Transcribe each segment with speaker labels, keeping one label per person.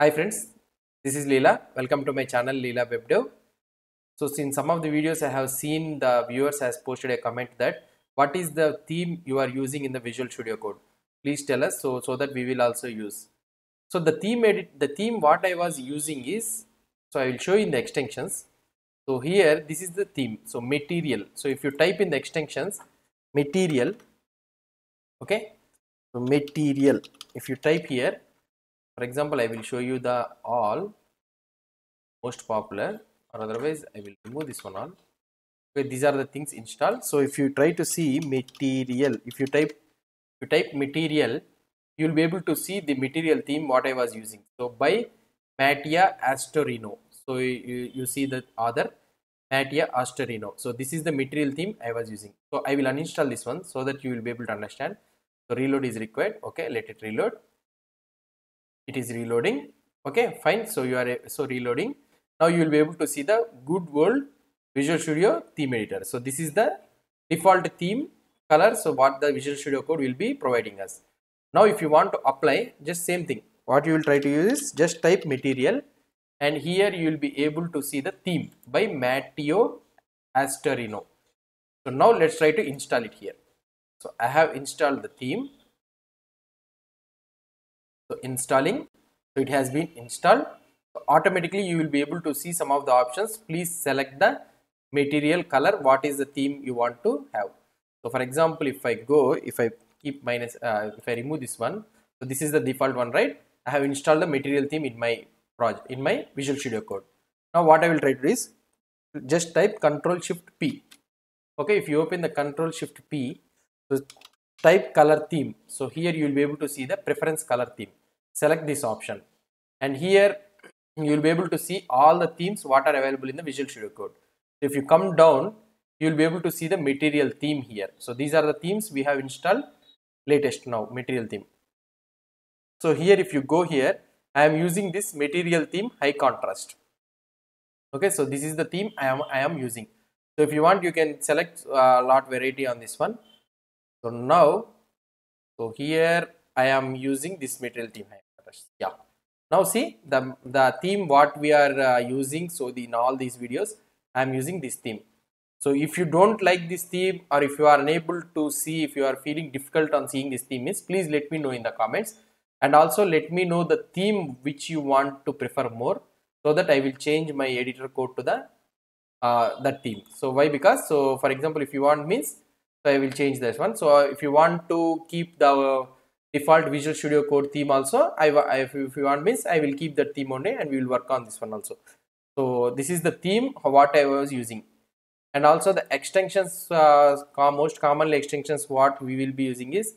Speaker 1: Hi friends, this is Leela. Welcome to my channel Leela WebDev. So in some of the videos I have seen the viewers has posted a comment that what is the theme you are using in the Visual Studio Code? Please tell us so that we will also use. So the theme what I was using is, so I will show you in the extensions. So here this is the theme. So material. So if you type in the extensions material, okay. So material. If you type here, for example, I will show you the all most popular, or otherwise I will remove this one all. Okay, these are the things installed. So if you try to see material, if you type material, you will be able to see the material theme what I was using. So by Mattia Astorino. So you see the other Mattia Astorino. So this is the material theme I was using. So I will uninstall this one so that you will be able to understand. So reload is required. Okay, let it reload. It is reloading. Okay, fine. So you are reloading. Now you will be able to see the Good World Visual Studio theme editor. So this is the default theme color. So what the Visual Studio Code will be providing us. Now if you want to apply, just same thing. What you will try to use is just type material, and here you will be able to see the theme by Matteo Astorino. So now let's try to install it here. So I have installed the theme. So installing. So it has been installed. So automatically you will be able to see some of the options. Please select the material color. What is the theme you want to have? So for example, if I keep minus, if I remove this one, so this is the default one, right? I have installed the material theme in my project, in my Visual Studio Code. Now what I will try to do is just type Control Shift P. Okay, if you open the Control Shift P, so type color theme. So here you will be able to see the preference color theme. Select this option, and here you will be able to see all the themes what are available in the Visual Studio Code. If you come down, you will be able to see the material theme here. So these are the themes we have installed latest now, material theme. So here if you go here, I am using this material theme high contrast. Okay, so this is the theme I am using. So if you want, you can select a lot variety on this one. So now, so here I am using this material theme. Yeah. Now see the theme what we are using. So in all these videos, I am using this theme. So if you don't like this theme, or if you are unable to see, if you are feeling difficult on seeing this theme, please let me know in the comments, and also let me know the theme which you want to prefer more, so that I will change my editor code to the that theme. So why? Because, so for example, if you want means, so I will change this one. So if you want to keep the default Visual Studio Code theme also, if you want means, I will keep that theme only, and we will work on this one also. So this is the theme what I was using, and also the extensions, most commonly extensions what we will be using is,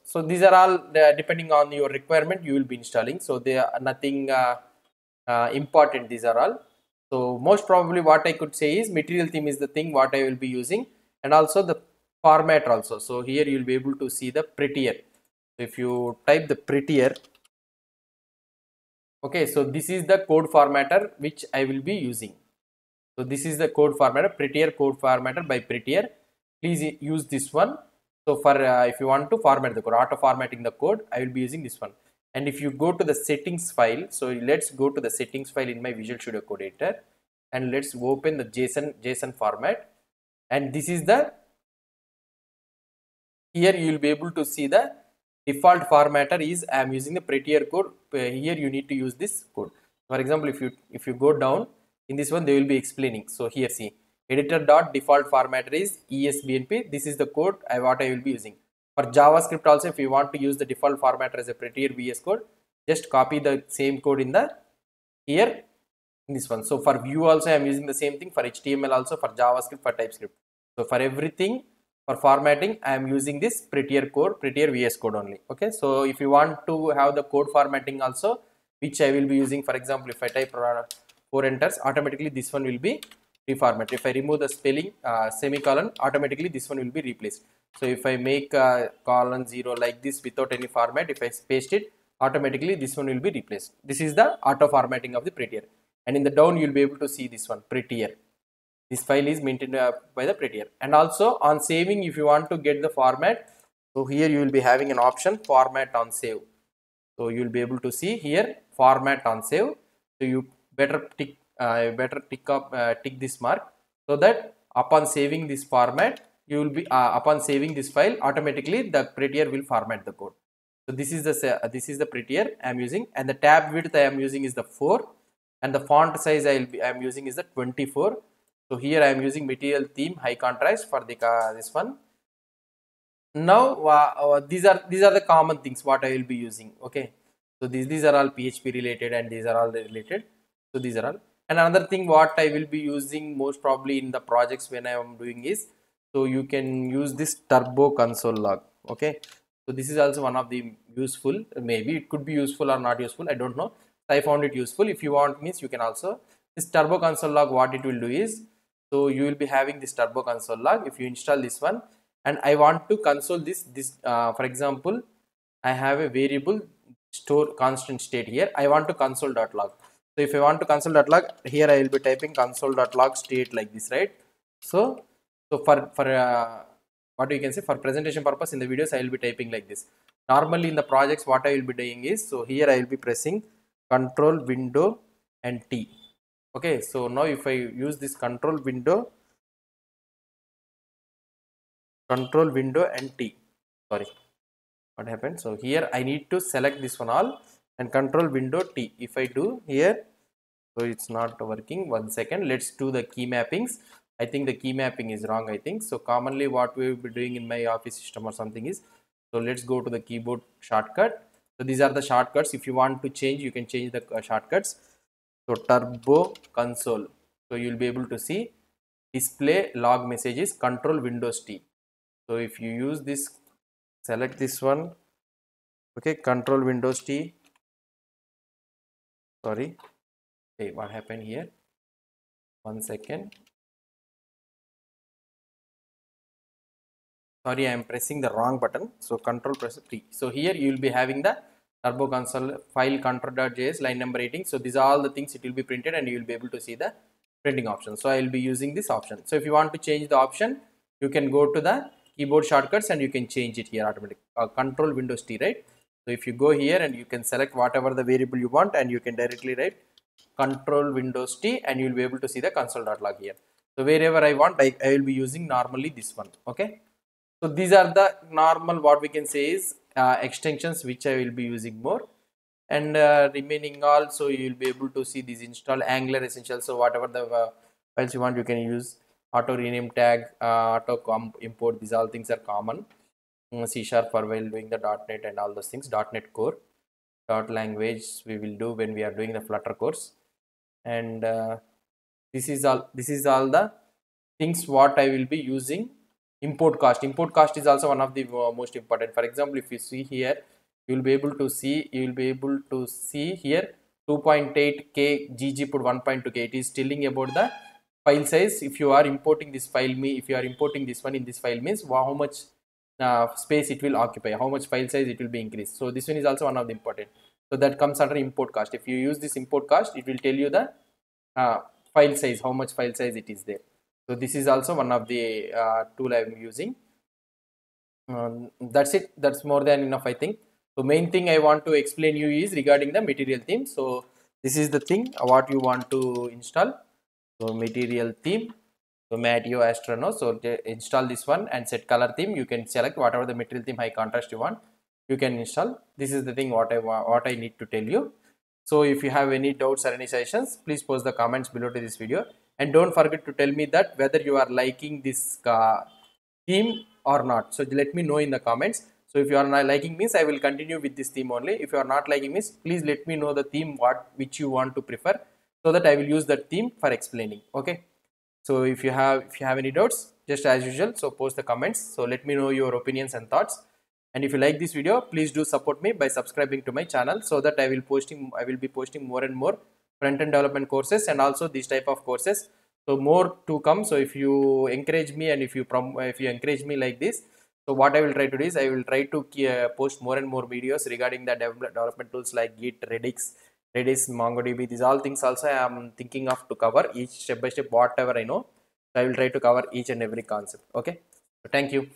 Speaker 1: so these are all depending on your requirement you will be installing. So they are nothing important, these are all. So most probably what I could say is material theme is the thing what I will be using, and also the format also. So here you will be able to see the prettier. If you type the prettier, okay, so this is the code formatter which I will be using. So this is the code formatter, prettier code formatter by Prettier. Please use this one. So for if you want to format the code, auto formatting the code, I will be using this one. And if you go to the settings file, so let's go to the settings file in my Visual Studio Code editor, and let's open the JSON format. And this is the, here you will be able to see the default formatter is I am using the Prettier code. Here you need to use this code. For example, if you go down in this one, they will be explaining. So here see, editor.default formatter is ESBNP. This is the code what I will be using. For JavaScript also, if you want to use the default formatter as a Prettier VS code, just copy the same code in the here in this one. So for Vue also I am using the same thing, for HTML also, for JavaScript, for TypeScript. So for everything, for formatting, I am using this Prettier code, Prettier VS code only. Okay, so if you want to have the code formatting also, which I will be using, for example, if I type 4 enters, automatically this one will be reformatted. If I remove the spelling semicolon, automatically this one will be replaced. So if I make colon 0 like this without any format, if I paste it, automatically this one will be replaced. This is the auto formatting of the Prettier. And in the down you will be able to see this one, Prettier. This file is maintained by the Prettier. And also on saving, if you want to get the format, so here you will be having an option format on save. So you will be able to see here format on save. So you better tick this mark, so that upon saving this format, you will be upon saving this file, automatically the Prettier will format the code. So this is the Prettier I am using, and the tab width I am using is the 4, and the font size I am using is the 24. So here I am using material theme high contrast for the this one. Now these are the common things what I will be using. Okay, so these are all PHP related, and these are all related. So these are all. And another thing what I will be using most probably in the projects when I am doing is, so you can use this turbo console log. Okay, so this is also one of the useful, maybe it could be useful or not useful, I don't know. I found it useful. If you want, means you can also, this turbo console log, what it will do is, so you will be having this turbo console log. If you install this one, and I want to console this for example, I have a variable store constant state here. I want to console.log. So if I want to console.log, here I will be typing console.log state like this, right? So for what you can say, for presentation purpose in the videos, I will be typing like this. Normally in the projects, what I will be doing is, so here I will be pressing Control window and T. Okay, so now if I use this control window and T, sorry, what happened? So here I need to select this one all and control window T. If I do here, so it's not working. 1 second, let's do the key mappings. I think the key mapping is wrong, I think. So commonly what we will be doing in my office system or something is, so let's go to the keyboard shortcut. So these are the shortcuts. If you want to change, you can change the shortcuts. So turbo console, so you will be able to see display log messages control Windows T. So if you use this, select this one, okay, control Windows T, sorry, hey, what happened here? 1 second, sorry, I am pressing the wrong button. So control press T. So here you will be having the turbo console file control.js line number 18. So these are all the things it will be printed, and you will be able to see the printing option. So I will be using this option. So if you want to change the option, you can go to the keyboard shortcuts and you can change it here automatically. Control Windows T, right? So if you go here and you can select whatever the variable you want, and you can directly write control Windows T, and you will be able to see the console.log here. So wherever I want, I will be using normally this one. Okay. So these are the normal, what we can say is extensions which I will be using more, and remaining also you will be able to see these install Angular Essentials. So whatever the files you want, you can use auto rename tag, auto import. These all things are common. C# for while doing the .NET and all those things. .NET Core, .language we will do when we are doing the Flutter course, and this is all the things what I will be using. Import cost is also one of the most important. For example, if you see here, you will be able to see here 2.8k gg put 1.2k. It is telling about the file size. If you are importing this file, if you are importing this one in this file, means how much space it will occupy, how much file size it will be increased. So this one is also one of the important. So that comes under import cost. If you use this import cost, it will tell you the file size, how much file size it is there. So this is also one of the tool I am using. That's it. That's more than enough, I think. So main thing I want to explain you is regarding the material theme. So this is the thing what you want to install. So material theme, so Mateo Astrono. So install this one and set color theme. You can select whatever the material theme high contrast you want. You can install. This is the thing what I need to tell you. So if you have any doubts or any suggestions, please post the comments below to this video, and don't forget to tell me that whether you are liking this theme or not. So let me know in the comments. So if you are not liking, means I will continue with this theme only. If you are not liking, means please let me know the theme which you want to prefer, so that I will use that theme for explaining. Okay. So if you have any doubts, just as usual, so post the comments. So let me know your opinions and thoughts. And if you like this video, please do support me by subscribing to my channel, so that I will be posting more and more front-end development courses, and also these type of courses. So more to come. So if you encourage me, and if you encourage me like this, so what I will try to do is I will try to post more and more videos regarding the development tools like Git, Redis, MongoDB. These all things also I am thinking of to cover each step by step whatever I know. So I will try to cover each and every concept. Okay. So thank you.